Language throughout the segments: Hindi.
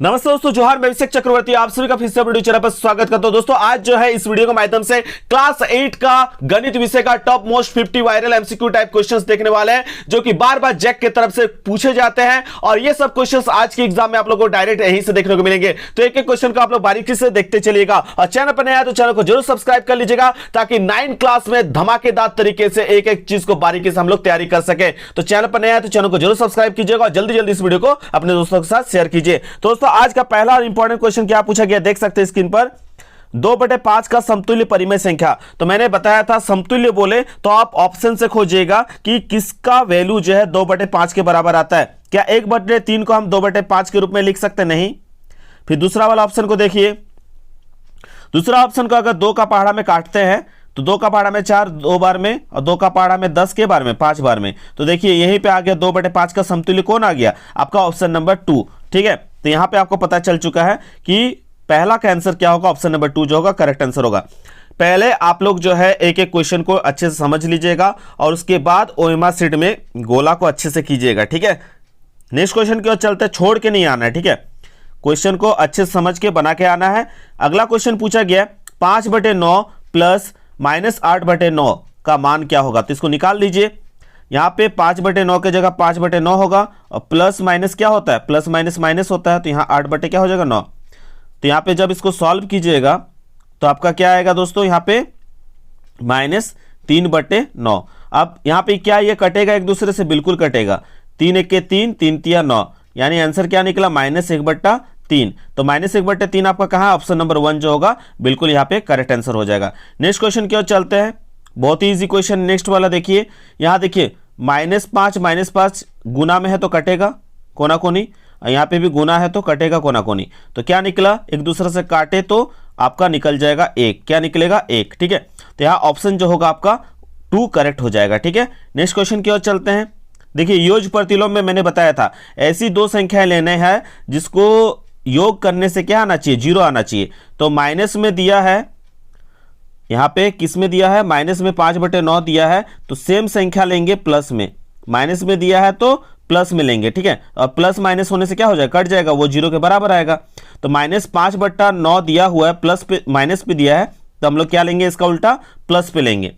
नमस्ते दोस्तों, जोहार। मैं अभिषेक चक्रवर्ती आप सभी का फिर से वीडियो चैनल पर स्वागत करता हूं। दोस्तों आज जो है इस वीडियो के माध्यम से क्लास 8 का गणित विषय का top most 50 viral MCQ type questions देखने वाले हैं, जो कि बार बार जैक की तरफ से पूछे जाते हैं। और ये सब क्वेश्चंस आज के एग्जाम में आप लोगों को डायरेक्ट यहीं से देखने को मिलेंगे। तो एक एक क्वेश्चन को आप लोग बारीकी से देखते चलिएगा और चैनल पर नया है तो चैनल को जरूर सब्सक्राइब कर लीजिएगा, ताकि 9 क्लास में धमाकेदार तरीके से एक एक चीज को बारीकी से हम लोग तैयारी कर सके। तो चैनल पर नया है तो चैनल को जरूर सब्सक्राइब कीजिएगा और जल्दी जल्दी इस वीडियो को अपने दोस्तों के साथ शेयर कीजिए। तो दोस्तों आज का पहला इंपॉर्टेंट क्वेश्चन क्या पूछा गया, देख सकते हैं स्क्रीन पर। 2/5 का समतुल्य परिमेय संख्या। तो मैंने बताया था समतुल्य बोले तो आप ऑप्शन से खोजिएगा कि किसका वैल्यू जो है 2/5 के बराबर आता है। क्या 1/3 को हम 2/5 के रूप में लिख सकते नहीं। फिर दूसरा वाला ऑप्शन को देखिए। दूसरा ऑप्शन को अगर 2 का पहाड़ा में काटते हैं तो 2 का पहाड़ा में 4 2 बार में और 2 का पहाड़ा में 10 के बार में 5 बार में। तो देखिए यहीं पे आ गया 2/5 का समतुल्य कौन आ गया, आपका ऑप्शन नंबर 2। ठीक है, तो यहां पे आपको पता चल चुका है कि पहला का आंसर क्या होगा, ऑप्शन नंबर 2 जो होगा करेक्ट आंसर होगा। पहले आप लोग जो है एक एक क्वेश्चन को अच्छे से समझ लीजिएगा और उसके बाद ओएमआर शीट में गोला को अच्छे से कीजिएगा। ठीक है, नेक्स्ट क्वेश्चन की ओर चलते, छोड़ के नहीं आना है। ठीक है, क्वेश्चन को अच्छे से समझ के बना के आना है। अगला क्वेश्चन पूछा गया 5/9 प्लस -8/9 का मान क्या होगा। तो इसको निकाल लीजिए। यहाँ पे 5/9 की जगह 5/9 होगा और प्लस माइनस क्या होता है, प्लस माइनस माइनस होता है। तो यहाँ 8 क्या हो जाएगा 9। तो यहाँ पे जब इसको सॉल्व कीजिएगा तो आपका क्या आएगा दोस्तों, यहाँ पे -3/9। अब यहाँ पे क्या ये कटेगा एक दूसरे से, बिल्कुल कटेगा। 3 × 1 = 3, 3 × 3 = 9, यानी आंसर क्या निकला -1/3। तो -1/3 आपका कहाँ, ऑप्शन नंबर 1 जो होगा बिल्कुल यहाँ पे करेक्ट आंसर हो जाएगा। नेक्स्ट क्वेश्चन की ओर चलते हैं, बहुत ही इजी क्वेश्चन नेक्स्ट वाला देखिए। यहाँ देखिए -5 गुना में है तो कटेगा कोना कोनी, यहाँ पे भी गुना है तो कटेगा कोना कोनी। तो क्या निकला, एक दूसरे से काटे तो आपका निकल जाएगा 1। क्या निकलेगा 1। ठीक है, तो यहाँ ऑप्शन जो होगा आपका 2 करेक्ट हो जाएगा। ठीक है, नेक्स्ट क्वेश्चन की ओर चलते हैं। देखिए योग प्रतिलोम में मैंने बताया था ऐसी 2 संख्याएं लेने हैं जिसको योग करने से क्या आना चाहिए, 0 आना चाहिए। तो माइनस में दिया है, यहाँ पे किस में दिया है, माइनस में 5/9 दिया है। तो सेम संख्या लेंगे प्लस में, माइनस में दिया है तो प्लस में लेंगे। ठीक है, और प्लस माइनस होने से क्या हो जाएगा, कट जाएगा, वो 0 के बराबर आएगा। तो -5/9 दिया हुआ है, प्लस पे माइनस पे दिया है, तो हम लोग क्या लेंगे, इसका उल्टा प्लस पे लेंगे,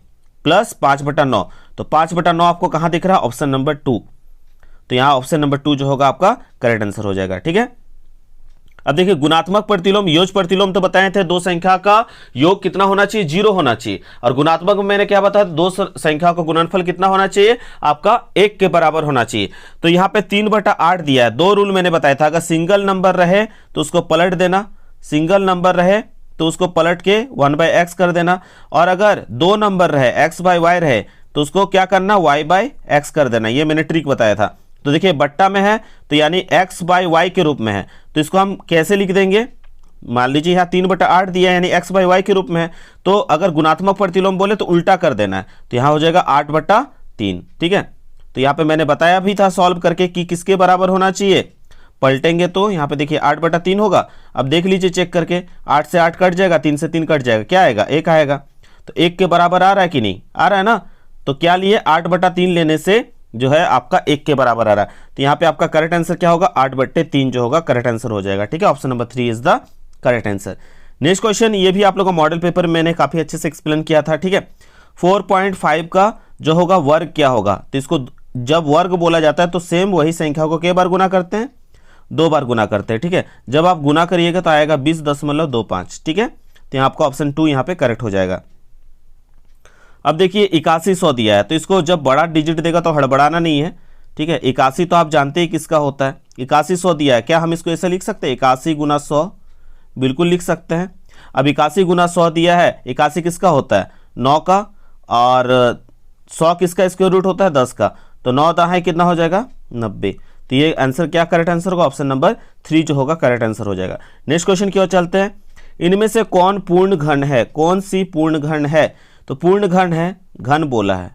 प्लस 5/9। तो 5/9 आपको कहाँ दिख रहा है, ऑप्शन नंबर 2। तो यहाँ ऑप्शन नंबर 2 जो होगा आपका करेक्ट आंसर हो जाएगा। ठीक है, अब देखिए गुणात्मक प्रतिलोम, योग प्रतिलोम तो बताए थे 2 संख्या का योग कितना होना चाहिए, 0 होना चाहिए। और गुणात्मक में मैंने क्या बताया, 2 संख्या का गुणनफल कितना होना चाहिए, आपका 1 के बराबर होना चाहिए। तो यहाँ पे 3/8 दिया है। 2 रूल मैंने बताया था, अगर सिंगल नंबर रहे तो उसको पलट देना, सिंगल नंबर रहे तो उसको पलट के 1/x कर देना, और अगर 2 नंबर रहे x/y रहे तो उसको क्या करना, y/x कर देना। ये मैंने ट्रिक बताया था। तो देखिए बट्टा में है तो यानी x/y के रूप में है, तो इसको हम कैसे लिख देंगे, मान लीजिए यहाँ 3/8 दिया है यानी x/y के रूप में है। तो अगर गुणात्मक प्रतिलोम बोले तो उल्टा कर देना है, तो यहाँ हो जाएगा 8/3। ठीक है, तो यहाँ पे मैंने बताया भी था सॉल्व करके कि किसके बराबर होना चाहिए, पलटेंगे तो यहाँ पे देखिए 8/3 होगा। अब देख लीजिए चेक करके, 8 से 8 कट जाएगा, 3 से 3 कट जाएगा, क्या आएगा, 1 आएगा। तो 1 के बराबर आ रहा है कि नहीं, आ रहा है ना। तो क्या लिए, 8/3 लेने से जो है आपका 1 के बराबर आ रहा है। तो यहाँ पे आपका करेक्ट आंसर क्या होगा, 8/3 जो होगा करेक्ट आंसर हो जाएगा। ठीक है, option number 3 is the correct answer. Next question, ये भी आप लोगों को मॉडल पेपर में मैंने काफी अच्छे से एक्सप्लेन किया था। ठीक है, 4.5 का जो होगा वर्ग क्या होगा। तो इसको जब वर्ग बोला जाता है तो सेम वही संख्या को कई बार गुना करते हैं, 2 बार गुना करते हैं। ठीक है, जब आप गुना करिएगा तो आएगा 20.25। ठीक है, तो यहाँ आपका ऑप्शन 2 यहाँ पे करेक्ट हो जाएगा। अब देखिए 8100 दिया है, तो इसको जब बड़ा डिजिट देगा तो हड़बड़ाना नहीं है। ठीक है, 81 तो आप जानते हैं किसका होता है, 8100 दिया है। क्या हम इसको ऐसे लिख सकते हैं, 81 × 100, बिल्कुल लिख सकते हैं। अब 81 × 100 दिया है, 81 किसका होता है, 9 का, और 100 किसका स्क्वायर रूट होता है, 10 का। तो 9 दाएं कितना हो जाएगा, 90। तो ये आंसर क्या करेक्ट आंसर होगा, ऑप्शन नंबर 3 जो होगा करेक्ट आंसर हो जाएगा। नेक्स्ट क्वेश्चन की ओर चलते हैं। इनमें से कौन पूर्ण घन है, कौन सी पूर्ण घन है। तो पूर्ण घन है, घन बोला है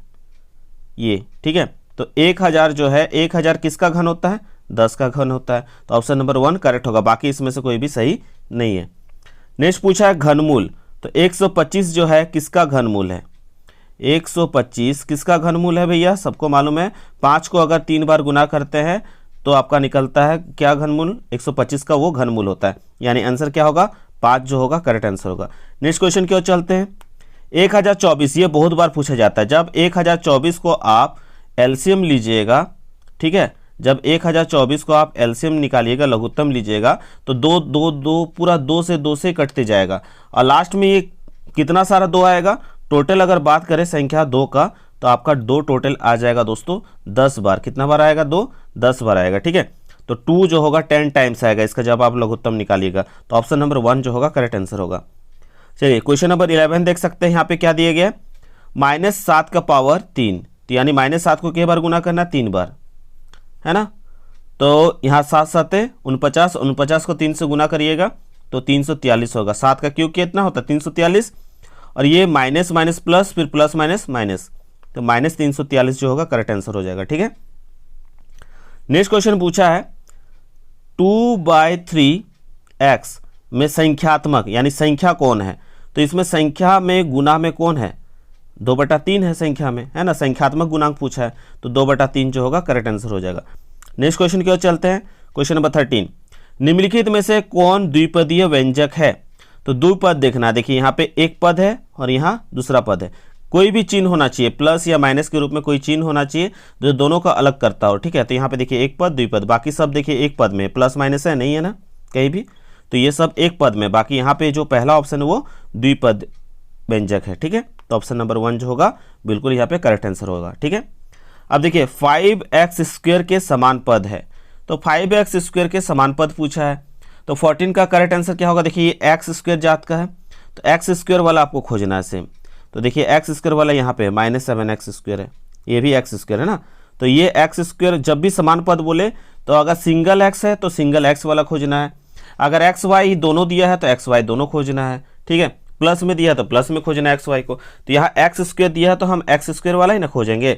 ये। ठीक है, तो 1000 जो है, 1000 किसका घन होता है, 10 का घन होता है। तो ऑप्शन नंबर 1 करेक्ट होगा, बाकी इसमें से कोई भी सही नहीं है। नेक्स्ट पूछा है घनमूल। तो 125 जो है किसका घनमूल है, 125 किसका घनमूल है भैया, सबको मालूम है। 5 को अगर 3 बार गुना करते हैं तो आपका निकलता है क्या घनमूल, 125 का वो घनमूल होता है, यानी आंसर क्या होगा 5 जो होगा करेक्ट आंसर होगा। नेक्स्ट क्वेश्चन की ओर चलते हैं। 1024, ये बहुत बार पूछा जाता है। जब 1024 को आप एलसीएम लीजिएगा, ठीक है, जब 1024 को आप एलसीएम निकालिएगा, लघुत्तम लीजिएगा, तो दो दो दो पूरा 2 से कटते जाएगा और लास्ट में ये कितना सारा 2 आएगा। टोटल अगर बात करें संख्या 2 का, तो आपका 2 टोटल आ जाएगा दोस्तों 10 बार। कितना बार आएगा 2, 10 बार आएगा, ठीक है। तो 2 जो होगा 10 टाइम्स आएगा इसका जब आप लघुत्तम निकालिएगा। तो ऑप्शन नंबर 1 जो होगा करेक्ट आंसर होगा। चलिए क्वेश्चन नंबर 11 देख सकते हैं। यहाँ पे क्या दिया गया, -7 का पावर 3, तो यानी -7 को कितने बार गुना करना, 3 बार, है ना। तो यहाँ 7 7 49, 49 को 3 से गुना करिएगा तो 343 होगा। 7 का क्यूब कितना होता है 343, और ये माइनस माइनस प्लस, फिर प्लस माइनस माइनस, तो -343 जो होगा करेक्ट आंसर हो जाएगा, ठीक है। नेक्स्ट क्वेश्चन पूछा है 2/3x में संख्यात्मक यानी संख्या कौन है। तो इसमें संख्या में गुना में कौन है, 2/3 है संख्या में, है ना। संख्यात्मक गुणांक पूछा है तो 2/3 जो होगा करेक्ट आंसर हो जाएगा। नेक्स्ट क्वेश्चन की ओर चलते हैं। क्वेश्चन नंबर 13, निम्नलिखित में से कौन द्विपदीय व्यंजक है। तो द्विपद देखना, देखिए यहाँ पे एक पद है और यहाँ दूसरा पद है। कोई भी चिन्ह होना चाहिए, प्लस या माइनस के रूप में कोई चिन्ह होना चाहिए जो दोनों का अलग करता हो, ठीक है। तो यहाँ पे देखिए एक पद द्विपद, बाकी सब देखिए एक पद में, प्लस माइनस है नहीं है ना कहीं भी, तो ये सब एक पद में, बाकी यहाँ पे जो पहला ऑप्शन है वो द्विपद व्यंजक है, ठीक है। तो ऑप्शन नंबर 1 जो होगा बिल्कुल यहाँ पे करेक्ट आंसर होगा, ठीक है। अब देखिए 5x² के समान पद है, तो 5x² के समान पद पूछा है, तो 14 का करेक्ट आंसर क्या होगा। देखिए ये x² जात का है, तो x² वाला आपको खोजना है सेम। तो देखिए x² वाला यहाँ पे -7x² है, ये भी x² है ना। तो ये x² जब भी समान पद बोले तो अगर सिंगल x है तो सिंगल x वाला खोजना है, अगर xy दोनों दिया है तो xy दोनों खोजना है, ठीक है। प्लस में दिया है तो प्लस में खोजना है xy को, तो यहाँ x² दिया है तो हम x² वाला ही ना खोजेंगे।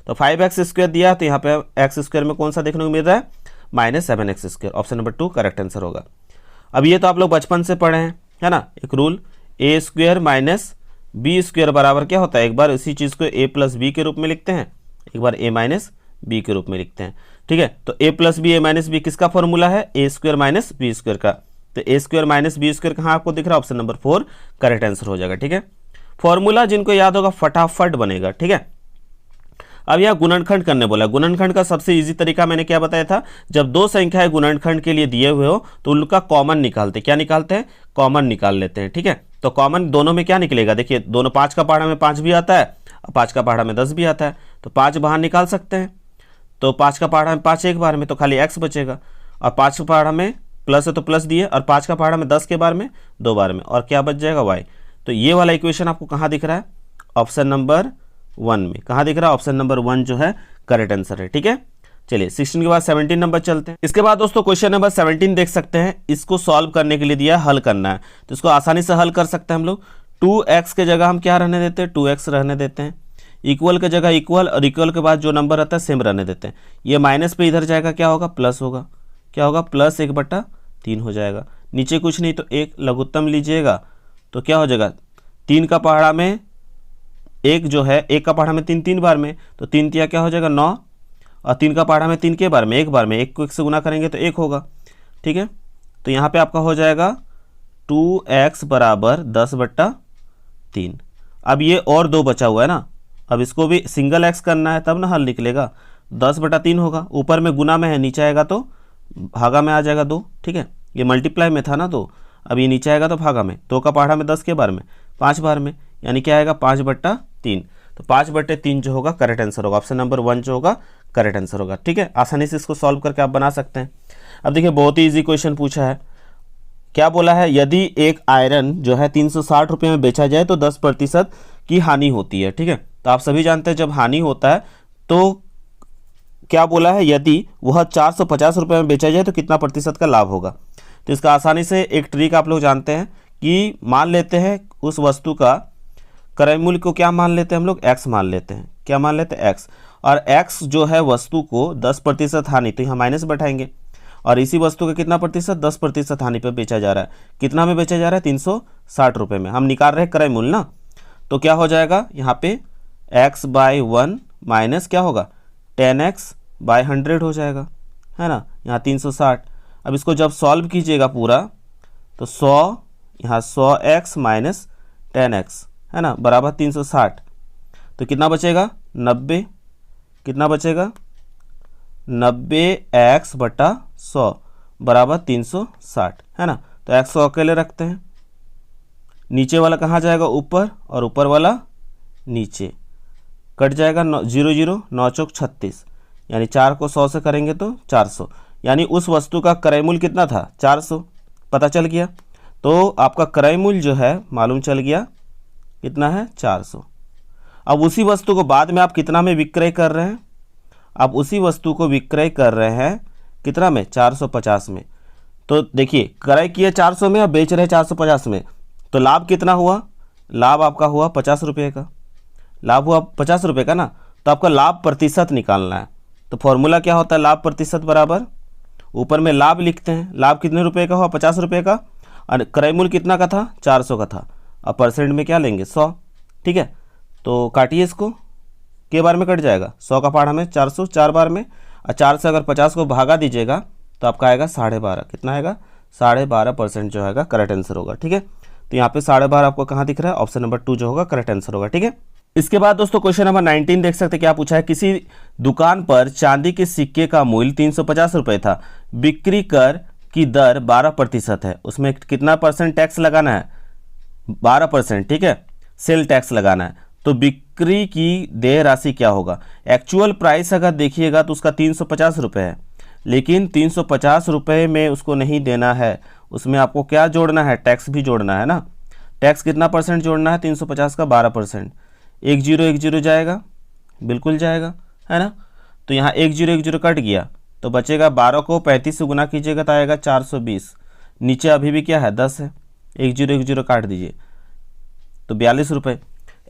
तो 5x² दिया है तो यहाँ पे x² में कौन सा देखने को मिल रहा है, -7x²। Option number 2 correct answer होगा। अब ये तो आप लोग बचपन से पढ़े हैं, है ना, एक रूल a² - b² बराबर क्या होता है। एक बार इसी चीज़ को a + b के रूप में लिखते हैं, एक बार a - b के रूप में लिखते हैं, ठीक है। तो a + b a - b किसका फॉर्मूला है, a² - b² का। तो a² - b² कहाँ आपको दिख रहा है, ऑप्शन नंबर 4 करेक्ट आंसर हो जाएगा, ठीक है। फॉर्मूला जिनको याद होगा फटाफट बनेगा, ठीक है। अब यहाँ गुणनखंड करने बोला। गुणनखंड का सबसे इजी तरीका मैंने क्या बताया था, जब दो संख्याएं गुणनखंड के लिए दिए हुए हो तो उनका कॉमन निकालते, क्या निकालते हैं, कॉमन निकाल लेते हैं, ठीक है। तो कॉमन दोनों में क्या निकलेगा, देखिए दोनों 5 का पहाड़ा में 5 भी आता है और 5 का पहाड़ा में 10 भी आता है, तो 5 बाहर निकाल सकते हैं। तो 5 का पहाड़ा में 5 एक बार में, तो खाली x बचेगा, और 5 का पहाड़ा में प्लस है तो प्लस दिए, और 5 का पहाड़ा में 10 के बार में 2 बार में, और क्या बच जाएगा y। तो ये वाला इक्वेशन आपको कहाँ दिख रहा है, ऑप्शन नंबर 1 में। कहाँ दिख रहा है, ऑप्शन नंबर 1 जो है करेक्ट आंसर है, ठीक है। चलिए 16 के बाद 17 नंबर चलते हैं। इसके बाद दोस्तों क्वेश्चन नंबर 17 देख सकते हैं। इसको सॉल्व करने के लिए दिया हल करना है, तो इसको आसानी से हल कर सकते हैं हम लोग। 2x के जगह हम क्या रहने देते हैं, 2x रहने देते हैं। इक्वल के जगह इक्वल, और इक्वल के बाद जो नंबर रहता है सेम रहने देते हैं। ये माइनस पे इधर जाएगा, क्या होगा, प्लस होगा, क्या होगा, +1/3 हो जाएगा। नीचे कुछ नहीं तो एक लघुत्तम लीजिएगा तो क्या हो जाएगा, 3 का पहाड़ा में एक जो है, 1 का पहाड़ा में 3 3 बार में, तो 3 तिया क्या हो जाएगा 9, और 3 का पहाड़ा में 3 के बार में, एक बार में, 1 को 1 से गुना करेंगे तो 1 होगा, ठीक है। तो यहाँ पे आपका हो जाएगा 2x = 10/3। अब ये और 2 बचा हुआ है ना, अब इसको भी सिंगल x करना है तब ना हल निकलेगा। 10/3 होगा, ऊपर में गुना में है, नीचे आएगा तो भागा में आ जाएगा 2, ठीक है। ये मल्टीप्लाई में था ना, तो अब ये नीचे आएगा तो भागा में, 2 का पहाड़ा में 10 के बार में 5 बार में, यानी क्या आएगा 5/3। तो 5/3 जो होगा करेक्ट आंसर होगा, ऑप्शन नंबर 1 जो होगा करेक्ट आंसर होगा, ठीक है। आसानी से इसको सॉल्व करके आप बना सकते हैं। अब देखिए बहुत ही इजी क्वेश्चन पूछा है, क्या बोला है, यदि एक आयरन जो है 360 रुपये में बेचा जाए तो 10% की हानि होती है, ठीक है। तो आप सभी जानते हैं जब हानि होता है तो क्या बोला है, यदि वह 450 रुपये में बेचा जाए तो कितना प्रतिशत का लाभ होगा। तो इसका आसानी से एक ट्रिक आप लोग जानते हैं कि मान लेते हैं उस वस्तु का क्रय मूल्य को क्या मान लेते हैं हम लोग, x मान लेते हैं, क्या मान लेते हैं, x, और x जो है वस्तु को 10% हानि, तो यहाँ माइनस बैठाएंगे, और इसी वस्तु का कितना प्रतिशत, 10% हानि पे बेचा जा रहा है। कितना में बेचा जा रहा है, 360 रुपये में, हम निकाल रहे हैं क्रय मूल्य ना। तो क्या हो जाएगा यहाँ पे x/1 माइनस क्या होगा 10x/100 हो जाएगा, है ना, यहाँ 360। अब इसको जब सॉल्व कीजिएगा पूरा तो 100 यहाँ 100x माइनस 10x है ना बराबर 360। तो कितना बचेगा 90, कितना बचेगा 90x बटा 100 बराबर 360 है ना। तो x को अकेले रखते हैं, नीचे वाला कहाँ जाएगा ऊपर और ऊपर वाला नीचे, कट जाएगा 0 0 9 चौक 36, यानी 4 को 100 से करेंगे तो 400, यानी उस वस्तु का क्रय मूल्य कितना था 400, पता चल गया। तो आपका क्रय मूल्य जो है मालूम चल गया कितना है 400। अब उसी वस्तु को बाद में आप कितना में विक्रय कर रहे हैं, आप उसी वस्तु को विक्रय कर रहे हैं कितना में 450 में। तो देखिए क्रय किए 400 में और बेच रहे 450 में, तो लाभ कितना हुआ, लाभ आपका हुआ 50 रुपये का, लाभ हुआ 50 रुपये का ना। तो आपका लाभ प्रतिशत निकालना है, तो फॉर्मूला क्या होता है लाभ प्रतिशत बराबर, ऊपर में लाभ लिखते हैं, लाभ कितने रुपए का हुआ 50 रुपये का, और क्रय मूल्य कितना का था 400 का था, अब परसेंट में क्या लेंगे 100, ठीक है। तो काटिए इसको, के बार में कट जाएगा 100 का पहाड़ हमें 400 4 बार में, और 4 से अगर 50 को भागा दीजिएगा तो आपका आएगा 12.5, कितना आएगा 12.5% जो आएगा करेक्ट आंसर होगा, ठीक है। तो यहाँ पे 12.5 आपको कहाँ दिख रहा है, ऑप्शन नंबर 2 जो होगा करेक्ट आंसर होगा, ठीक है। इसके बाद दोस्तों क्वेश्चन नंबर 19 देख सकते हैं क्या पूछा है, किसी दुकान पर चांदी के सिक्के का मूल्य 350 रुपये था, बिक्री कर की दर 12% है, उसमें कितना परसेंट टैक्स लगाना है 12%, ठीक है, सेल टैक्स लगाना है। तो बिक्री की देय राशि क्या होगा, एक्चुअल प्राइस अगर देखिएगा तो उसका 350 रुपये है, लेकिन 350 रुपये में उसको नहीं देना है, उसमें आपको क्या जोड़ना है टैक्स भी जोड़ना है ना। टैक्स कितना परसेंट जोड़ना है 350 का 12%, 1010 जाएगा, बिल्कुल जाएगा है ना। तो यहाँ 1010 कट गया तो बचेगा 12 को 35 से गुना कीजिएगा तो आएगा 420, नीचे अभी भी क्या है 10 है, 1010 काट दीजिए तो 42 रुपये।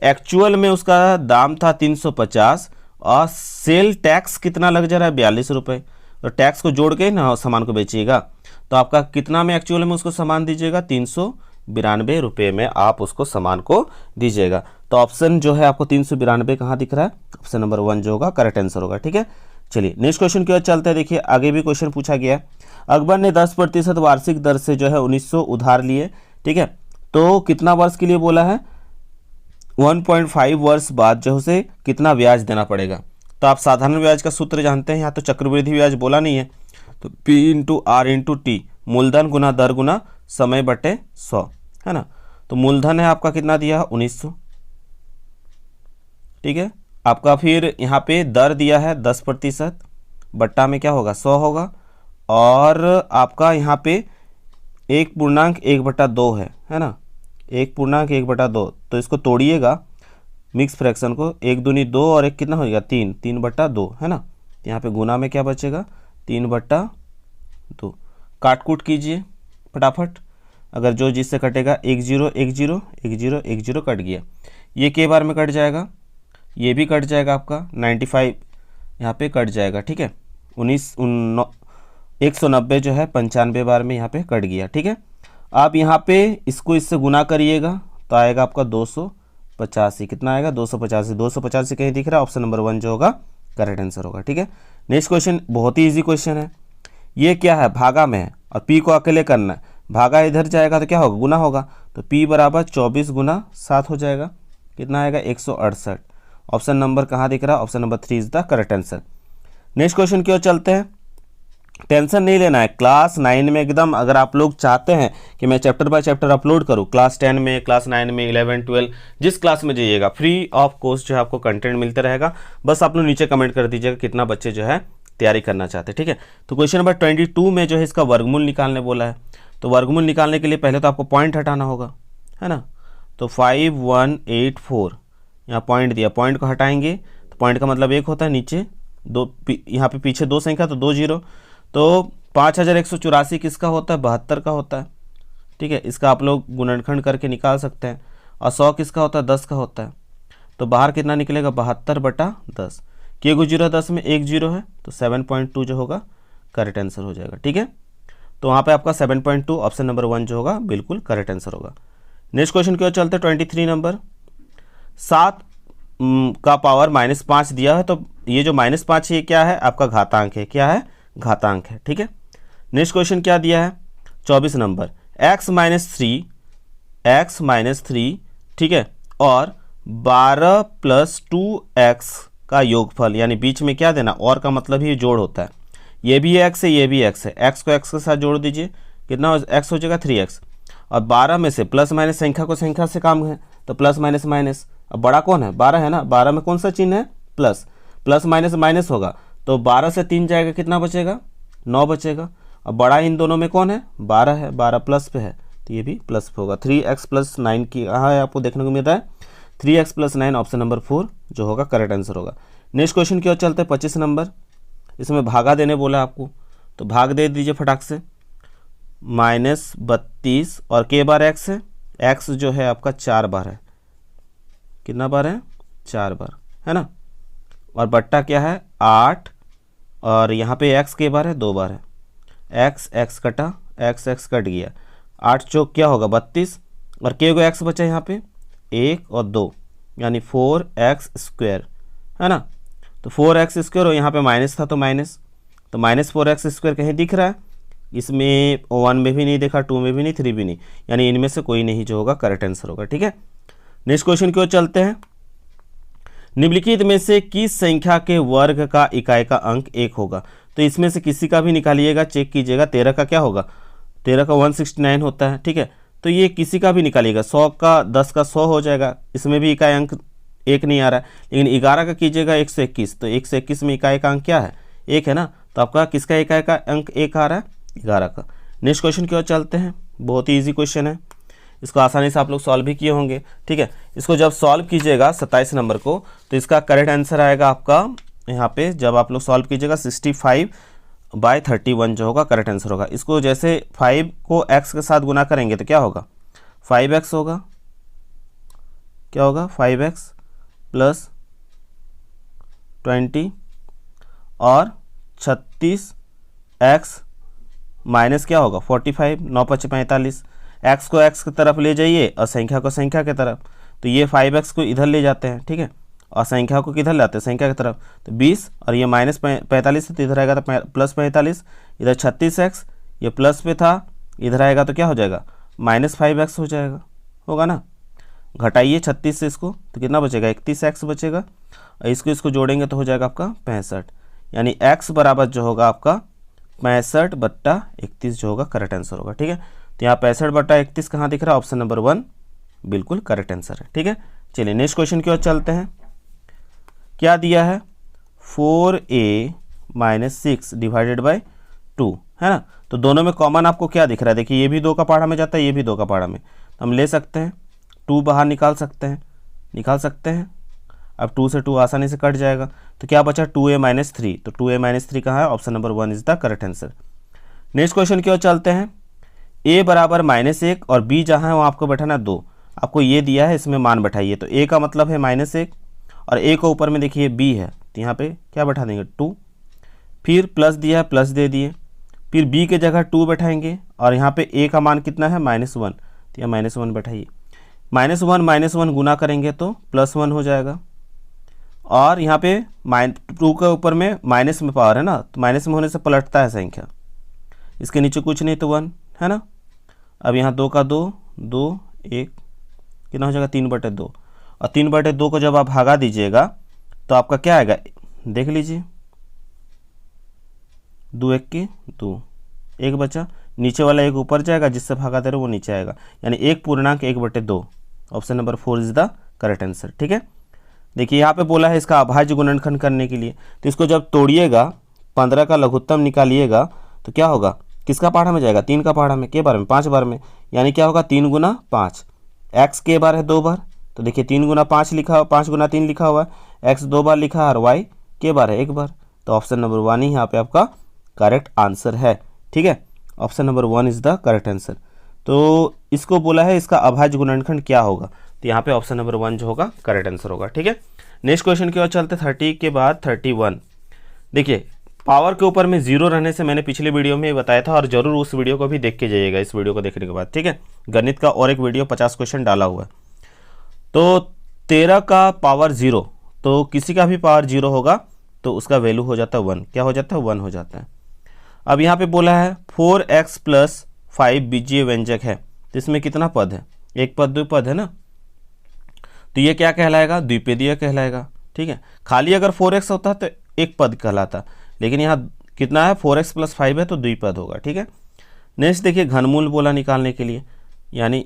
एक्चुअल में उसका दाम था 350 और सेल टैक्स कितना लग जा रहा है 42 रुपये, तो टैक्स को जोड़ के ना सामान को बेचिएगा तो आपका कितना में एक्चुअल में उसको सामान दीजिएगा 392 रुपये में आप उसको सामान को दीजिएगा। तो ऑप्शन जो है आपको 392 कहाँ दिख रहा है, ऑप्शन नंबर 1 जो होगा करेक्ट आंसर होगा, ठीक है। चलिए नेक्स्ट क्वेश्चन की ओर चलते हैं। देखिए आगे भी क्वेश्चन पूछा गया है, अकबर ने 10% वार्षिक दर से जो है 1900 उधार लिए, ठीक है, तो कितना वर्ष के लिए बोला है 1.5 वर्ष बाद जो उसे कितना ब्याज देना पड़ेगा। तो आप साधारण ब्याज का सूत्र जानते हैं, यहाँ तो चक्रवृद्धि ब्याज बोला नहीं है, तो P into r into t, मूलधन गुना दर गुना समय बटे 100 है ना। तो मूलधन है आपका कितना दिया 1900, ठीक है, आपका फिर यहाँ पे दर दिया है 10%, बट्टा में क्या होगा 100 होगा, और आपका यहाँ पे 1.1/2 है ना, 1.1/2, तो इसको तोड़िएगा मिक्स फ्रैक्शन को, 1 दूनी 2 और 1 कितना हो जाएगा 3, 3/2 है ना। यहाँ पे गुना में क्या बचेगा 3/2, काट कूट कीजिए फटाफट, अगर जो जिससे कटेगा 1010 कट गया, ये के बार में कट जाएगा, ये भी कट जाएगा आपका 95 यहाँ पे कट जाएगा, ठीक है, 190 जो है 95 बार में यहाँ पे कट गया, ठीक है। आप यहाँ पे इसको इससे गुना करिएगा तो आएगा आपका 285, कितना आएगा 285 कहीं दिख रहा है, ऑप्शन नंबर 1 जो होगा करेक्ट आंसर होगा, ठीक है। नेक्स्ट क्वेश्चन बहुत ही इजी क्वेश्चन है, ये क्या है भागा में है और पी को अकेले करना है, भागा इधर जाएगा तो क्या होगा गुना होगा, तो पी बराबर 24 गुना 7 हो जाएगा, कितना आएगा 168, ऑप्शन नंबर कहाँ दिख रहा है, option number 3 is the correct answer. Next question की ओर चलते हैं, टेंशन नहीं लेना है, क्लास 9 में एकदम अगर आप लोग चाहते हैं कि मैं चैप्टर बाय चैप्टर अपलोड करूं, क्लास 10 में, क्लास 9 में, 11 12 जिस क्लास में जाइएगा फ्री ऑफ कॉस्ट जो है आपको कंटेंट मिलता रहेगा, बस आप लोग नीचे कमेंट कर दीजिएगा कितना बच्चे जो है तैयारी करना चाहते हैं, ठीक है। तो क्वेश्चन नंबर 22 में जो है इसका वर्गमूल निकालने बोला है, तो वर्गमूल निकालने के लिए पहले तो आपको पॉइंट हटाना होगा है ना, तो 5184 यहाँ पॉइंट दिया, पॉइंट को हटाएंगे तो पॉइंट का मतलब 1 होता है, नीचे 2, यहाँ पे पीछे 2 संख्या तो 2 0, तो 5184 किसका होता है 72 का होता है, ठीक है, इसका आप लोग गुणनखंड करके निकाल सकते हैं, और 100 किसका होता है 10 का होता है, तो बाहर कितना निकलेगा 72/10, के गो 0 10 में 1 0 है, तो 7.2 जो होगा करेक्ट आंसर हो जाएगा, ठीक है। तो वहाँ पे आपका 7.2 ऑप्शन नंबर 1 जो होगा बिल्कुल करेक्ट आंसर होगा। नेक्स्ट क्वेश्चन की ओर चलते हैं 23 नंबर, 7 का पावर -5 दिया है, तो ये जो -5 ये क्या है आपका घातांक है, क्या है घातांक है। ठीक है, नेक्स्ट क्वेश्चन क्या दिया है 24 नंबर, x माइनस थ्री, ठीक है, और 12 प्लस 2x का योगफल, यानी बीच में क्या देना, और का मतलब ही जोड़ होता है। ये भी x है, ये भी x है, x को x के साथ जोड़ दीजिए, कितना x हो जाएगा 3x, और 12 में से प्लस माइनस संख्या को संख्या से काम है तो प्लस माइनस माइनस, अब बड़ा कौन है 12 है ना, 12 में कौन सा चिन्ह है प्लस, प्लस माइनस माइनस होगा तो 12 से 3 जाएगा, कितना बचेगा 9 बचेगा। अब बड़ा इन दोनों में कौन है 12 है, 12 प्लस पे है तो ये भी प्लस पे होगा। 3x प्लस 9 की कहाँ है आपको देखने को मिलता है, 3x प्लस 9 ऑप्शन नंबर 4 जो होगा करेक्ट आंसर होगा। नेक्स्ट क्वेश्चन की ओर चलते हैं 25 नंबर, इसमें भागा देने बोला आपको तो भाग दे दीजिए फटाक से, -32 और के बार x है, x जो है आपका 4 बार है, कितना बार है 4 बार है ना, और बट्टा क्या है 8, और यहाँ पे x के बार है 2 बार है, x कटा x कट गया, 8 चौक क्या होगा 32, और के को x बचा यहाँ पे 1 और 2 यानी 4x स्क्वायर है ना, तो 4x स्क्वायर और यहाँ पे माइनस था तो माइनस, तो -4x स्क्वायर कहीं दिख रहा है, इसमें 1 में भी नहीं देखा, 2 में भी नहीं, 3 भी नहीं, यानी इनमें से कोई नहीं जो होगा करेक्ट आंसर होगा। ठीक है, नेक्स्ट क्वेश्चन की ओर चलते हैं, निम्नलिखित में से किस संख्या के वर्ग का इकाई का अंक 1 होगा, तो इसमें से किसी का भी निकालिएगा, चेक कीजिएगा, 13 का क्या होगा, 13 का 169 होता है। ठीक है, तो ये किसी का भी निकालिएगा, 100 का 10 का 100 हो जाएगा, इसमें भी इकाई अंक 1 नहीं आ रहा है, लेकिन 11 का कीजिएगा 121, तो 121 में इकाई का अंक क्या है 1 है ना, तो आपका किसका इकाई का अंक 1 आ रहा है 11 का। नेक्स्ट क्वेश्चन की ओर चलते हैं, बहुत ही ईजी क्वेश्चन है, इसको आसानी से आप लोग सॉल्व भी किए होंगे। ठीक है, इसको जब सॉल्व कीजिएगा 27 नंबर को तो इसका करेक्ट आंसर आएगा आपका यहाँ पे, जब आप लोग सॉल्व कीजिएगा 65/31 जो होगा करेक्ट आंसर होगा। इसको जैसे 5 को x के साथ गुना करेंगे तो क्या होगा 5x होगा, क्या होगा 5x प्लस 20 और 36x माइनस क्या होगा 45, 9 × 5 = 45, x को x की तरफ ले जाइए और संख्या को संख्या की तरफ, तो ये 5x को इधर ले जाते हैं, ठीक है, और संख्या को किधर लाते हैं संख्या की तरफ, तो 20 और ये -45 तो इधर आएगा तो +45, इधर 36x ये प्लस पे था, इधर आएगा तो क्या हो जाएगा -5x हो जाएगा, होगा ना, घटाइए 36 से इसको तो कितना बचेगा 31x बचेगा, और इसको जोड़ेंगे तो हो जाएगा आपका 65, यानी x बराबर जो होगा आपका 65/31 जो होगा करेक्ट आंसर होगा। ठीक है, तो यहाँ 65/31 कहाँ दिख रहा है, ऑप्शन नंबर 1 बिल्कुल करेक्ट आंसर है। ठीक है, चलिए नेक्स्ट क्वेश्चन की ओर चलते हैं, क्या दिया है 4a - 6 / 2 है ना, तो दोनों में कॉमन आपको क्या दिख रहा है, देखिए ये भी 2 का पहाड़ा में जाता है, ये भी 2 का पहाड़ा में, तो हम ले सकते हैं 2 बाहर निकाल सकते हैं, अब 2 से 2 आसानी से कट जाएगा, तो क्या बचा 2a - 3, तो 2a - 3 कहाँ है, option number 1 is the correct answer. Next question की ओर चलते हैं, a बराबर -1 और b जहाँ है वहाँ आपको बैठाना 2, आपको ये दिया है इसमें मान बैठाइए, तो a का मतलब है -1 और a को ऊपर में देखिए b है, तो यहाँ पे क्या बैठा देंगे 2, फिर प्लस दिया है प्लस दे दिए, फिर b के जगह 2 बैठाएंगे और यहाँ पे a का मान कितना है -1, तो यहाँ -1 बैठाइए, -1 गुना करेंगे तो +1 हो जाएगा, और यहाँ पे 2 के ऊपर में माइनस में पावर है ना, तो माइनस में होने से पलटता है संख्या, इसके नीचे कुछ नहीं तो 1 है ना, अब यहाँ 2 का 2 2 1 कितना हो जाएगा 3/2, और 3/2 को जब आप भागा दीजिएगा तो आपका क्या आएगा देख लीजिए, 2 1 की 2, 1 बचा, नीचे वाला 1 ऊपर जाएगा, जिससे भागा दे रहे वो नीचे आएगा, यानी 1.1/2 option number 4 is the correct answer. ठीक है, देखिए यहाँ पे बोला है इसका अभाज्य गुणनखंड करने के लिए, तो इसको जब तोड़िएगा 15 का लघुत्तम निकालिएगा तो क्या होगा, किसका पहाड़ा में जाएगा 3 का पहाड़ा में, के बार में 5 बार में, यानी क्या होगा 3 × 5, x के बार है 2 बार, तो देखिए 3 × 5 लिखा, 5 × 3 लिखा हुआ है, x 2 बार लिखा है और y के बार है 1 बार, तो ऑप्शन नंबर 1 ही यहाँ पे आपका करेक्ट आंसर है। ठीक है, option number 1 is the correct answer. तो इसको बोला है इसका अभाज्य गुणनखंड क्या होगा, तो यहाँ पे ऑप्शन नंबर 1 जो होगा करेक्ट आंसर होगा। ठीक है, नेक्स्ट क्वेश्चन की ओर चलते 30 के बाद 31। देखिए पावर के ऊपर में 0 रहने से मैंने पिछले वीडियो में बताया था, और जरूर उस वीडियो को भी देख के जाइएगा इस वीडियो को देखने के बाद। ठीक है, गणित का और एक वीडियो 50 क्वेश्चन डाला हुआ है, तो 13 का पावर 0, तो किसी का भी पावर 0 होगा तो उसका वैल्यू हो जाता है 1, क्या हो जाता है 1 हो जाता है। अब यहाँ पे बोला है 4x + 5 बीजीय व्यंजक है, तो इसमें कितना पद है, एक पद दो पद है ना, तो ये क्या कहलाएगा, द्विपदीय कहलाएगा। ठीक है, खाली अगर 4x होता तो एक पद कहलाता, लेकिन यहाँ कितना है 4x + 5 है तो द्विपद होगा। ठीक है, नेक्स्ट देखिए घनमूल बोला निकालने के लिए, यानी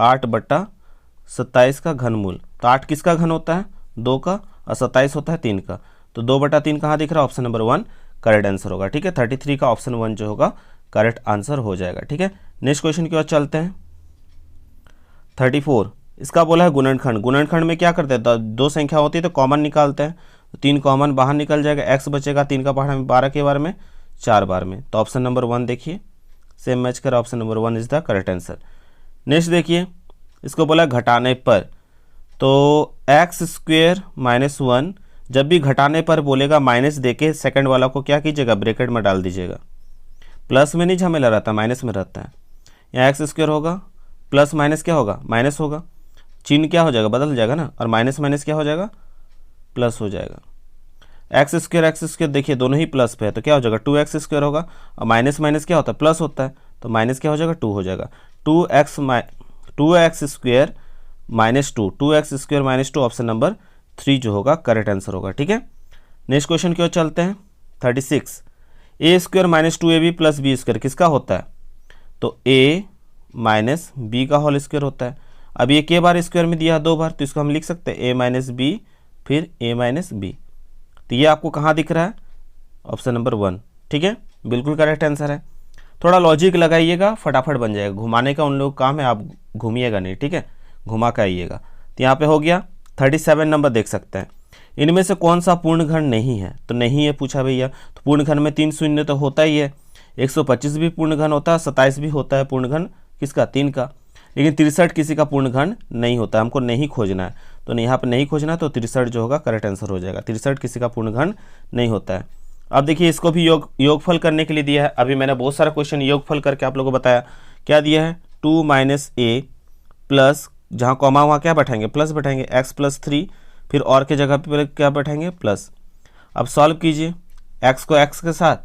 8/27 का घनमूल। तो 8 किसका घन होता है, 2 का, और 27 होता है 3 का, तो 2/3 कहाँ दिख रहा है, ऑप्शन नंबर 1 करेक्ट आंसर होगा। ठीक है, 33 का ऑप्शन 1 जो होगा करेक्ट आंसर हो जाएगा। ठीक है, नेक्स्ट क्वेश्चन की ओर चलते हैं। 34 इसका बोला है गुणनखंड। गुणनखंड में क्या करते हैं, दो संख्या होती है तो कॉमन निकालते हैं, तो 3 कॉमन बाहर निकल जाएगा, x बचेगा 3 का पहाड़ा में 12 के बार में 4 बार में, तो ऑप्शन नंबर 1 देखिए सेम मैच कर, option number 1 is the correct answer. Next देखिए, इसको बोला घटाने पर, तो x² - 1, जब भी घटाने पर बोलेगा माइनस देके सेकंड वाला को क्या कीजिएगा, ब्रैकेट में डाल दीजिएगा। प्लस में नहीं झमेला रहता, माइनस में रहता है। यहाँ x² होगा, प्लस माइनस क्या होगा, माइनस होगा, चिन्ह क्या हो जाएगा, बदल जाएगा ना, और माइनस माइनस क्या हो जाएगा, प्लस हो जाएगा। x² देखिए दोनों ही प्लस पे है, तो क्या हो जाएगा 2x² होगा, और माइनस माइनस क्या होता है, प्लस होता है, तो माइनस क्या हो जाएगा 2 हो जाएगा। 2x² - 2 ऑप्शन नंबर 3 जो होगा करेक्ट आंसर होगा। ठीक है, नेक्स्ट क्वेश्चन की ओर चलते हैं। 36 a² - 2ab + b² किसका होता है, तो a - b का होल स्क्वायर होता है। अब ये के बार स्क्वायर में दिया 2 बार, तो इसको हम लिख सकते हैं a - b फिर a - b, तो ये आपको कहाँ दिख रहा है, ऑप्शन नंबर 1। ठीक है, बिल्कुल करेक्ट आंसर है। थोड़ा लॉजिक लगाइएगा, फटाफट बन जाएगा। घुमाने का उन लोगों का काम है, आप घूमिएगा नहीं। ठीक है, घुमा के आइएगा। तो यहाँ पे हो गया 37 नंबर देख सकते हैं। इनमें से कौन सा पूर्णघन नहीं है, तो नहीं है पूछा भैया, तो पूर्णघन में 3 शून्य तो होता ही है, 125 भी पूर्णघन होता है, 27 भी होता है पूर्णघन किसका, 3 का, लेकिन 63 किसी का पूर्णघन नहीं होता, हमको नहीं खोजना है, तो यहाँ पर नहीं खोजना है, तो 63 जो होगा करेक्ट आंसर हो जाएगा। 63 किसी का पूर्णघन नहीं होता है। अब देखिए इसको भी योगफल करने के लिए दिया है। अभी मैंने बहुत सारा क्वेश्चन योगफल करके आप लोगों को बताया। क्या दिया है, 2 - a प्लस, जहाँ कॉमा वहाँ क्या बैठाएंगे, प्लस बैठाएंगे, x + 3, फिर और के जगह पे क्या बैठाएंगे, प्लस। अब सॉल्व कीजिए, x को x के साथ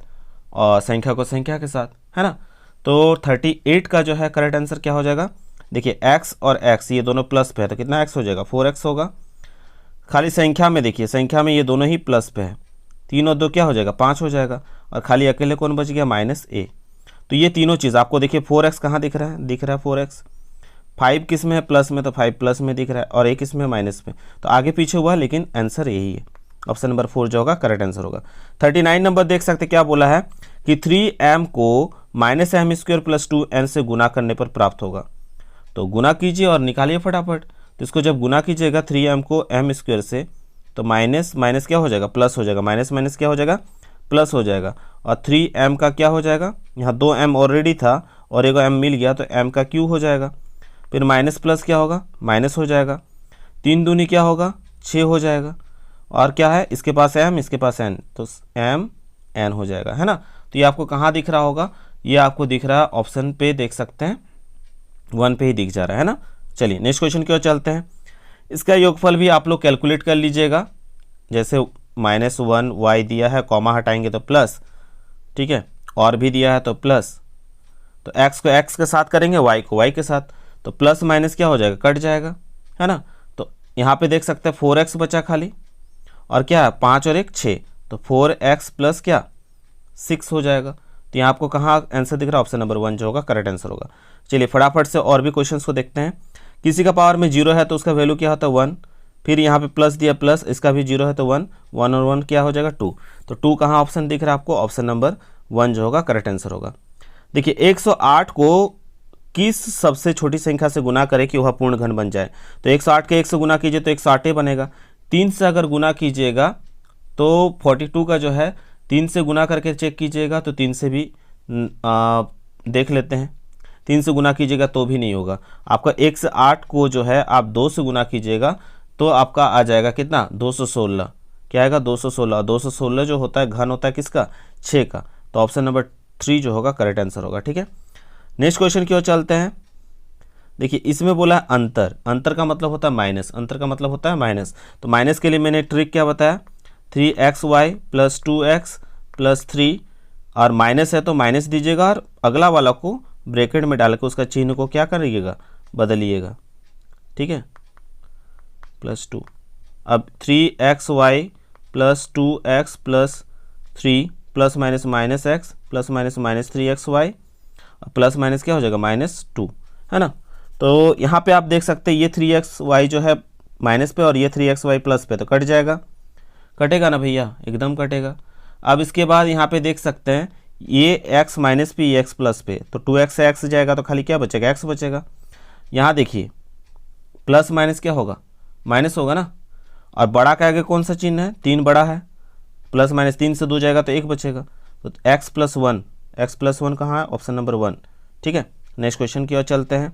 और संख्या को संख्या के साथ, है ना, तो 38 का जो है करेक्ट आंसर क्या हो जाएगा, देखिए x और x ये दोनों प्लस पे है, तो कितना x हो जाएगा, 4x होगा। खाली संख्या में देखिए, संख्या में ये दोनों ही प्लस पे है, 3 और 2 क्या हो जाएगा, 5 हो जाएगा, और खाली अकेले कौन बच गया, -a। तो ये तीनों चीज़ आपको देखिए 4x कहाँ दिख रहा है, दिख रहा है 4x, 5 किस में है, प्लस में, तो 5 प्लस में दिख रहा है, और 1 किस में, माइनस में, तो आगे पीछे हुआ, लेकिन आंसर यही है, ऑप्शन नंबर 4 जो होगा करेक्ट आंसर होगा। 39 नंबर देख सकते क्या बोला है कि 3m को -m² + 2n से गुना करने पर प्राप्त होगा। तो गुना कीजिए और निकालिए फटाफट। तो इसको जब गुना कीजिएगा 3m को m² से, तो माइनस माइनस क्या हो जाएगा, प्लस हो जाएगा, माइनस माइनस क्या हो जाएगा, प्लस हो जाएगा, और 3m का क्या हो जाएगा, यहाँ 2m ऑलरेडी था और एक m मिल गया, तो m का क्यू हो जाएगा, फिर माइनस प्लस क्या होगा, माइनस हो जाएगा, 3 दूनी क्या होगा, 6 हो जाएगा, और क्या है इसके पास m, इसके पास n, तो m n हो जाएगा, है ना। तो ये आपको कहाँ दिख रहा होगा, ये आपको दिख रहा है ऑप्शन पे, देख सकते हैं 1 पे ही दिख जा रहा है ना। चलिए नेक्स्ट क्वेश्चन की ओर चलते हैं। इसका योगफल भी आप लोग कैलकुलेट कर लीजिएगा, जैसे -1 y दिया है, कॉमा हटाएंगे तो प्लस, ठीक है, और भी दिया है तो प्लस, तो x को x के साथ करेंगे, y को y के साथ, तो प्लस माइनस क्या हो जाएगा, कट जाएगा, है ना। तो यहाँ पे देख सकते हैं 4x बचा खाली, और क्या है 5 और 1 6, तो 4x प्लस क्या 6 हो जाएगा। तो यहाँ आपको कहाँ आंसर दिख रहा है, ऑप्शन नंबर 1 जो होगा करेक्ट आंसर होगा। चलिए फटाफट से और भी क्वेश्चंस को देखते हैं। किसी का पावर में 0 है तो उसका वैल्यू क्या होता है 1, फिर यहाँ पे प्लस दिया प्लस, इसका भी 0 है तो 1, 1 और 1 क्या हो जाएगा 2, तो 2 कहाँ ऑप्शन दिख रहा है आपको, ऑप्शन नंबर 1 जो होगा करेक्ट आंसर होगा। देखिए 108 को किस सबसे छोटी संख्या से गुना करें कि वह पूर्ण घन बन जाए, तो 108 के 1 से गुना कीजिए तो 108 बनेगा, 3 से अगर गुना कीजिएगा तो 42 का जो है 3 से गुना करके चेक कीजिएगा, तो 3 से भी देख लेते हैं, 3 से गुना कीजिएगा तो भी नहीं होगा आपका। 108 को जो है आप 2 से गुना कीजिएगा तो आपका आ जाएगा कितना 216, क्या आएगा 216, 216 जो होता है घन होता है किसका 6 का, तो ऑप्शन नंबर 3 जो होगा करेक्ट आंसर होगा। ठीक है, नेक्स्ट क्वेश्चन की ओर चलते हैं। देखिए इसमें बोला है अंतर, अंतर का मतलब होता है माइनस, अंतर का मतलब होता है माइनस, तो माइनस के लिए मैंने ट्रिक क्या बताया, 3xy + 2x + 3 और माइनस है तो माइनस दीजिएगा और अगला वाला को ब्रैकेट में डाल के उसका चिन्ह को क्या करिएगा, बदलिएगा, ठीक है, +2। अब 3xy plus 2x plus 3 plus minus minus x plus minus minus 3xy plus minus क्या हो जाएगा, -2, है ना। तो यहाँ पे आप देख सकते हैं ये 3xy जो है माइनस पे और ये 3xy प्लस पे, तो कट जाएगा, कटेगा ना भैया, एकदम कटेगा। अब इसके बाद यहाँ पे देख सकते हैं ये x माइनस पे, ये x प्लस पे, तो 2x से x जाएगा तो खाली क्या बचेगा, x बचेगा। यहाँ देखिए प्लस माइनस क्या होगा, माइनस होगा ना, और बड़ा का आगे कौन सा चिन्ह है, 3 बड़ा है, प्लस माइनस 3 से 2 जाएगा तो 1 बचेगा, तो x + 1, x + 1 कहाँ है, ऑप्शन नंबर 1, ठीक है। नेक्स्ट क्वेश्चन की ओर चलते हैं।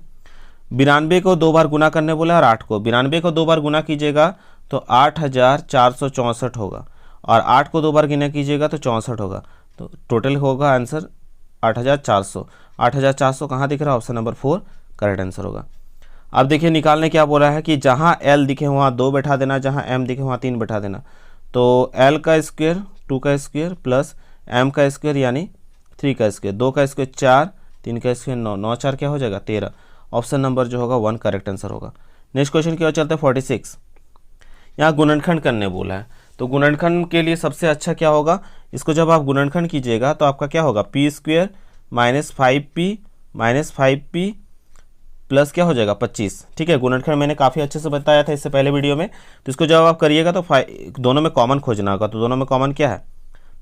92 को 2 बार गुना करने बोला और 8 को, 92 को 2 बार गुना कीजिएगा तो 8464 होगा, और 8 को 2 बार गुना कीजिएगा तो 64 होगा, तो टोटल होगा आंसर 8400। 8400 कहाँ दिख रहा है, ऑप्शन नंबर 4 करेक्ट आंसर होगा। अब देखिए निकालने क्या बोला है कि जहाँ l दिखे वहाँ 2 बैठा देना, जहाँ m दिखे वहाँ 3 बैठा देना, तो l का स्क्वायर 2 का स्क्वायर प्लस m का स्क्वायर यानी 3 का स्क्वायर, 2 का स्क्वायर 4, 3 का स्क्वायर 9, 9 4 क्या हो जाएगा 13, ऑप्शन नंबर जो होगा 1 करेक्ट आंसर होगा। नेक्स्ट क्वेश्चन की ओर चलते हैं 46। यहाँ गुणनखंड करने बोला है, तो गुणनखंड के लिए सबसे अच्छा क्या होगा, इसको जब आप गुणनखंड कीजिएगा तो आपका क्या होगा, p² - 5p प्लस क्या हो जाएगा 25, ठीक है। गुणनखंड मैंने काफ़ी अच्छे से बताया था इससे पहले वीडियो में, तो इसको जब आप करिएगा तो दोनों में कॉमन खोजना होगा, तो दोनों में कॉमन क्या है,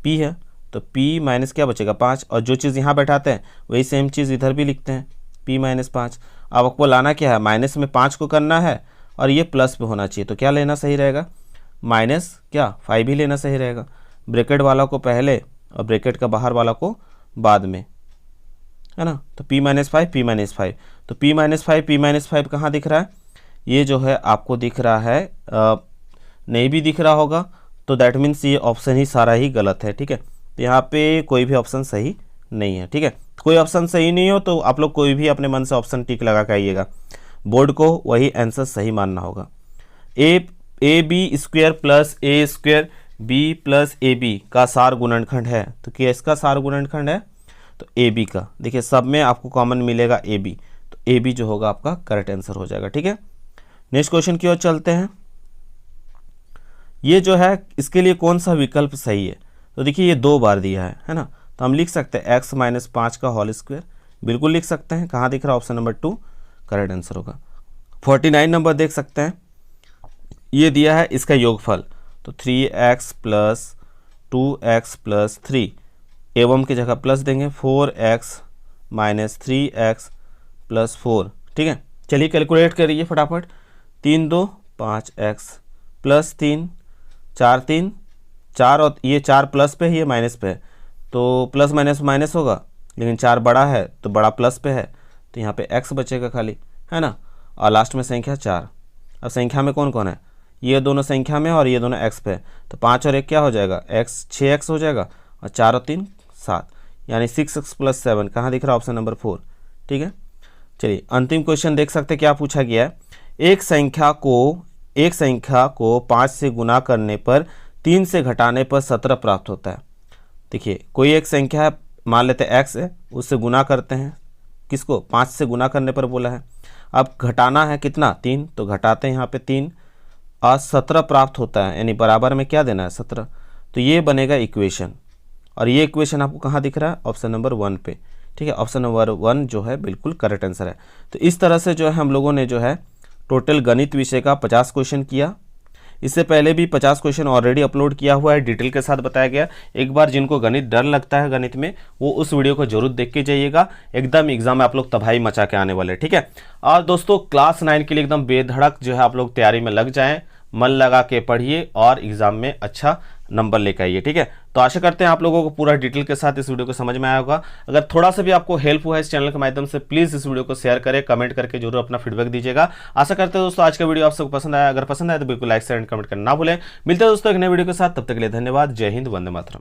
p है, तो p माइनस क्या बचेगा 5, और जो चीज़ यहाँ बैठाते हैं वही सेम चीज़ इधर भी लिखते हैं, p - 5। अब आपको लाना क्या है, माइनस में 5 को करना है और ये प्लस पे होना चाहिए, तो क्या लेना सही रहेगा, -5 ही लेना सही रहेगा, ब्रैकेट वाला को पहले और ब्रैकेट का बाहर वाला को बाद में, है ना। तो p - 5 p - 5, तो p - 5 कहाँ दिख रहा है, ये जो है आपको दिख रहा है, नहीं भी दिख रहा होगा, तो दैट मीन्स ये ऑप्शन ही सारा ही गलत है, ठीक है। तो यहाँ पे कोई भी ऑप्शन सही नहीं है, ठीक है। कोई ऑप्शन सही नहीं हो तो आप लोग कोई भी अपने मन से ऑप्शन टिक लगा के आइएगा, बोर्ड को वही आंसर सही मानना होगा। ab² plus a² b plus ab का सार गुणनखंड है, तो क्या इसका सार गुणनखंड है, तो AB का, देखिए सब में आपको कॉमन मिलेगा AB, तो AB जो होगा आपका करेक्ट आंसर हो जाएगा, ठीक है। नेक्स्ट क्वेश्चन की ओर चलते हैं। ये जो है इसके लिए कौन सा विकल्प सही है, तो देखिए ये 2 बार दिया है ना, तो हम लिख सकते हैं x - 5 का होल स्क्वायर, बिल्कुल लिख सकते हैं, कहाँ दिख रहा है, ऑप्शन नंबर 2 करेक्ट आंसर होगा। 49 नंबर देख सकते हैं, ये दिया है इसका योगफल, तो 3x + 2x + 3 एवं की जगह प्लस देंगे, 4x - 3x + 4, ठीक है। चलिए कैलकुलेट करिए फटाफट, 3 2 5x प्लस 3 4 3 4, और ये 4 प्लस पे है, ये माइनस पे है, तो प्लस माइनस माइनस होगा, लेकिन 4 बड़ा है तो बड़ा प्लस पे है, तो यहाँ पे x बचेगा खाली, है ना, और लास्ट में संख्या 4। अब संख्या में कौन कौन है, ये दोनों संख्या में और ये दोनों x पे, तो 5 और 1 क्या हो जाएगा, 6x हो जाएगा, और 4 और 3 7, यानी 6x + 7 कहाँ दिख रहा है, ऑप्शन नंबर 4, ठीक है। चलिए अंतिम क्वेश्चन देख सकते हैं क्या पूछा गया है। एक संख्या को 5 से गुना करने पर 3 से घटाने पर 17 प्राप्त होता है। देखिए कोई एक संख्या है, मान लेते हैं x है, उससे गुना करते हैं, किसको, 5 से गुना करने पर बोला है, अब घटाना है कितना 3, तो घटाते हैं यहाँ पे 3 और 17 प्राप्त होता है, यानी बराबर में क्या देना है 17, तो ये बनेगा इक्वेशन, और ये इक्वेशन आपको कहाँ दिख रहा है, ऑप्शन नंबर 1 पे, ठीक है। ऑप्शन नंबर 1 जो है बिल्कुल करेक्ट आंसर है। तो इस तरह से जो है हम लोगों ने जो है टोटल गणित विषय का 50 क्वेश्चन किया। इससे पहले भी 50 क्वेश्चन ऑलरेडी अपलोड किया हुआ है, डिटेल के साथ बताया गया। एक बार जिनको गणित डर लगता है गणित में, वो उस वीडियो को जरूर देख के जाइएगा, एकदम एग्जाम में आप लोग तबाही मचा के आने वाले, ठीक है। और दोस्तों क्लास 9 के लिए एकदम बेधड़क जो है आप लोग तैयारी में लग जाएं, मन लगा के पढ़िए और एग्जाम में अच्छा नंबर लेकर आइए, ठीक है। तो आशा करते हैं आप लोगों को पूरा डिटेल के साथ इस वीडियो को समझ में आया होगा। अगर थोड़ा सा भी आपको हेल्प हुआ है इस चैनल के माध्यम से, प्लीज़ इस वीडियो को शेयर करें, कमेंट करके जरूर अपना फीडबैक दीजिएगा। आशा करते हैं दोस्तों आज का वीडियो आप सबको पसंद आया, अगर पसंद आया तो बिल्कुल लाइक शेयर एंड कमेंट करना ना भूलें। मिलते हैं दोस्तों एक नए वीडियो के साथ, तब तक के लिए धन्यवाद। जय हिंद, वंदे मातरम।